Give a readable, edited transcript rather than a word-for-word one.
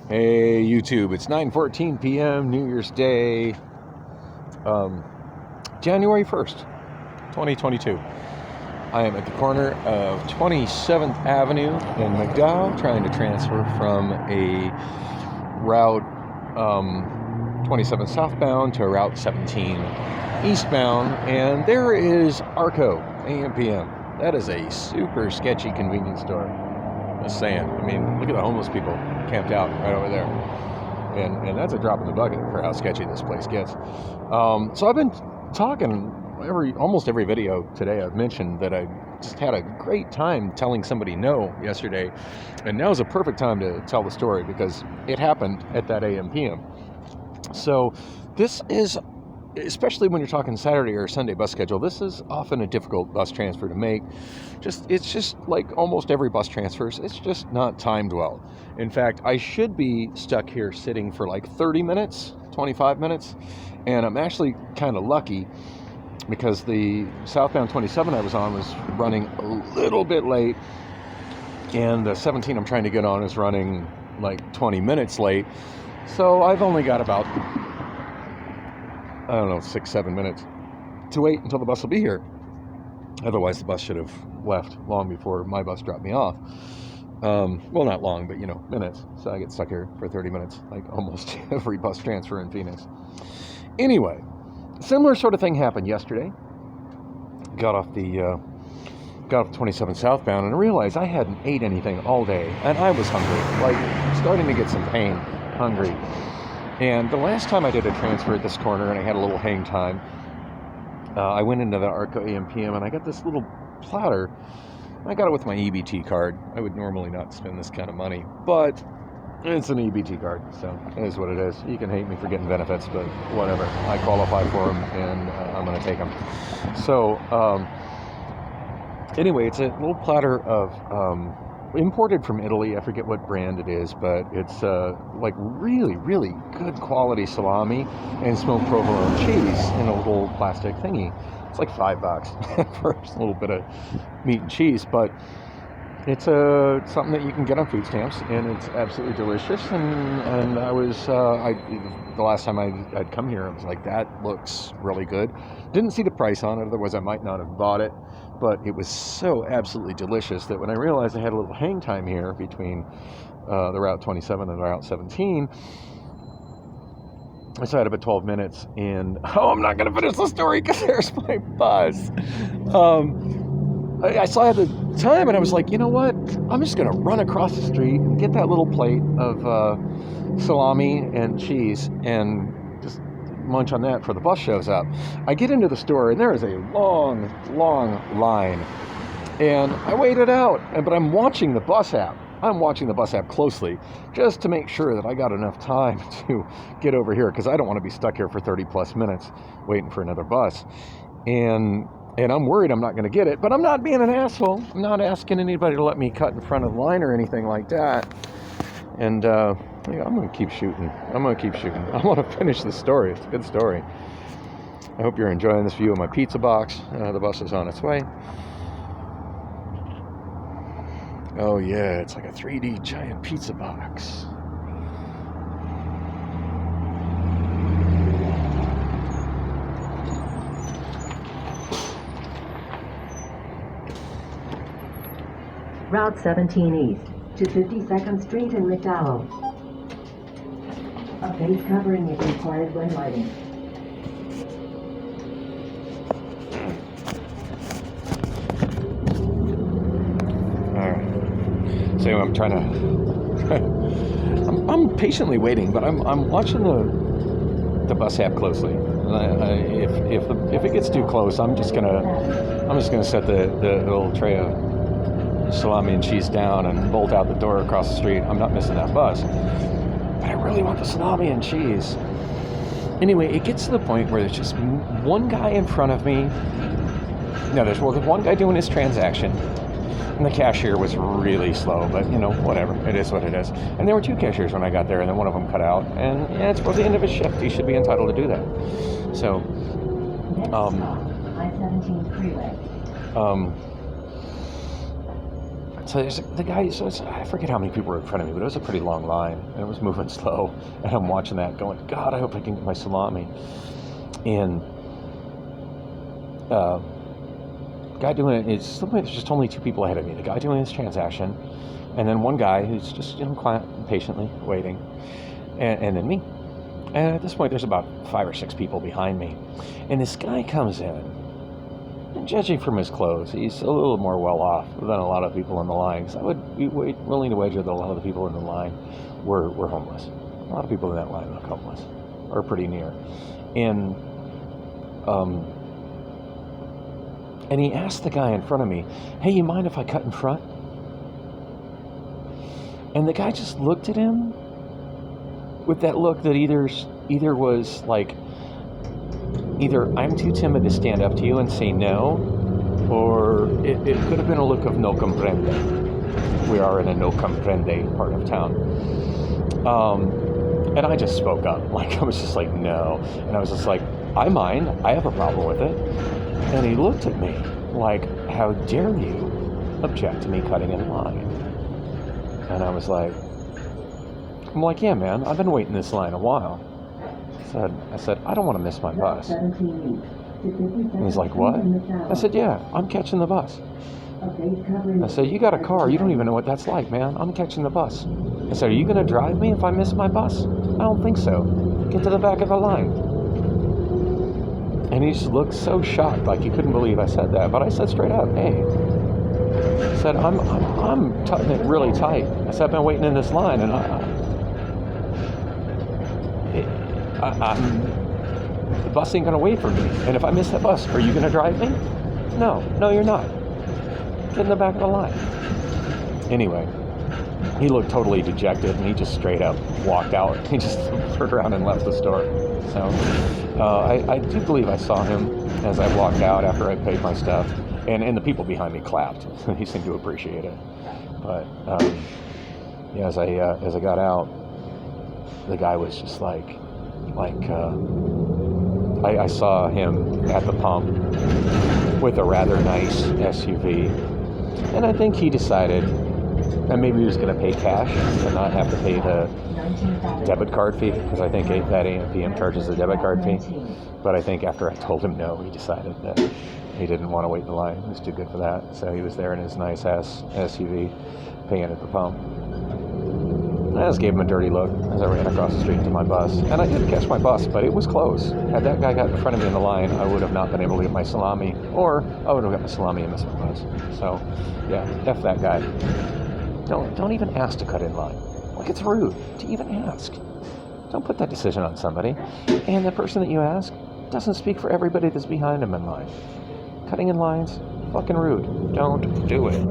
Hey YouTube, it's 9:14 p.m. New Year's Day, January 1st, 2022. I am at the corner of 27th Avenue in McDowell, trying to transfer from a route 27 southbound to route 17 eastbound, and there is Arco AM/PM. That is a super sketchy convenience store. Just saying. I mean, look at the homeless people camped out right over there. And that's a drop in the bucket for how sketchy this place gets. So I've been talking almost every video today. I've mentioned that I just had a great time telling somebody no yesterday. And now is a perfect time to tell the story because it happened at that AM/PM. So this is, especially when you're talking Saturday or Sunday bus schedule, this is often a difficult bus transfer to make. It's just like almost every bus transfers, it's just not timed well. In fact, I should be stuck here sitting for like 30 minutes, 25 minutes, and I'm actually kind of lucky because the southbound 27 I was on was running a little bit late, and the 17 I'm trying to get on is running like 20 minutes late. So I've only got about, 6-7 minutes to wait until the bus will be here. Otherwise, the bus should have left long before my bus dropped me off. Well, not long, but minutes. So I get stuck here for 30 minutes, like almost every bus transfer in Phoenix. Anyway, similar sort of thing happened yesterday. Got off 27 southbound and I realized I hadn't ate anything all day, and I was hungry, like starting to get some pain, hungry. And the last time I did a transfer at this corner and I had a little hang time, I went into the Arco AM/PM and I got this little platter. I got it with my EBT card. I would normally not spend this kind of money, but it's an EBT card, so it is what it is. You can hate me for getting benefits, but whatever. I qualify for them, and I'm going to take them. So anyway, it's a little platter of imported from Italy. I forget what brand it is, but it's like really, really good quality salami and smoked provolone cheese in a little plastic thingy. It's like $5 for a little bit of meat and cheese, but it's something that you can get on food stamps, and it's absolutely delicious. And I was the last time I'd come here, I was like, that looks really good. Didn't see the price on it, otherwise I might not have bought it. But it was so absolutely delicious that when I realized I had a little hang time here between the Route 27 and Route 17, I still had about 12 minutes, and I'm not going to finish the story because there's my bus. I still had the time, and I was like, you know what? I'm just going to run across the street and get that little plate of salami and cheese and just munch on that before the bus shows up. I get into the store, and there is a long, long line, and I waited out, but I'm watching the bus app. I'm watching the bus app closely just to make sure that I got enough time to get over here, because I don't want to be stuck here for 30 plus minutes waiting for another bus. And I'm worried I'm not going to get it, but I'm not being an asshole. I'm not asking anybody to let me cut in front of the line or anything like that. And I'm going to keep shooting. I want to finish this story. It's a good story. I hope you're enjoying this view of my pizza box. The bus is on its way. Oh yeah, it's like a 3D giant pizza box. Route 17 East to 52nd Street in McDowell. A face covering is required when lighting. So I'm trying to. I'm patiently waiting, but I'm watching the bus app closely. If it gets too close, I'm just gonna set the little tray of salami and cheese down and bolt out the door across the street. I'm not missing that bus, but I really want the salami and cheese. Anyway, it gets to the point where there's just one guy in front of me. No, there's one guy doing his transaction. And the cashier was really slow, but whatever. It is what it is. And there were two cashiers when I got there, and then one of them cut out. And yeah, it's towards the end of his shift. He should be entitled to do that. So, I-17 freeway. So there's the guy, I forget how many people were in front of me, but it was a pretty long line, and it was moving slow. And I'm watching that going, God, I hope I can get my salami. And guy doing it is, there's just only 2 people ahead of me. The guy doing his transaction, and then one guy who's just, quiet and patiently waiting, and then me. And at this point, there's about 5 or 6 people behind me. And this guy comes in, and judging from his clothes, he's a little more well-off than a lot of people in the line. Because I would be willing to wager that a lot of the people in the line were homeless. A lot of people in that line look homeless, or pretty near. And he asked the guy in front of me, hey, you mind if I cut in front? And the guy just looked at him with that look that either was like, either I'm too timid to stand up to you and say no, or it could have been a look of no comprende. We are in a no comprende part of town. And I just spoke up. Like, I was just like, no. And I was just like, I mind. I have a problem with it. And he looked at me like, how dare you object to me cutting in line? And I was like, yeah, man, I've been waiting this line a while. I said, I don't want to miss my bus. And he's like, what? I said, yeah, I'm catching the bus. I said, you got a car. You don't even know what that's like, man. I'm catching the bus. I said, are you going to drive me if I miss my bus? I don't think so. Get to the back of the line. And he just looked so shocked, like he couldn't believe I said that. But I said straight up, hey. I said, I'm tutting it really tight. I said, I've been waiting in this line, and the bus ain't going to wait for me. And if I miss that bus, are you going to drive me? No, you're not. Get in the back of the line. Anyway, he looked totally dejected, and he just straight up walked out. He just turned around and left the store. So I do believe I saw him as I walked out after I paid my stuff, and the people behind me clapped. He seemed to appreciate it. But yeah, as I got out, the guy was just like I saw him at the pump with a rather nice SUV, and I think he decided that maybe he was going to pay cash and not have to pay the debit card fee, because I think that AMPM charges a debit card fee. But I think after I told him no, he decided that he didn't want to wait in the line. He was too good for that. So he was there in his nice ass SUV paying at the pump. I just gave him a dirty look as I ran across the street to my bus. And I did catch my bus, but it was close. Had that guy got in front of me in the line, I would have not been able to get my salami, or I would have got my salami and missed my bus. So, yeah, F that guy. Don't even ask to cut in line. Like, it's rude to even ask. Don't put that decision on somebody. And the person that you ask doesn't speak for everybody that's behind him in line. Cutting in lines, fucking rude. Don't do it.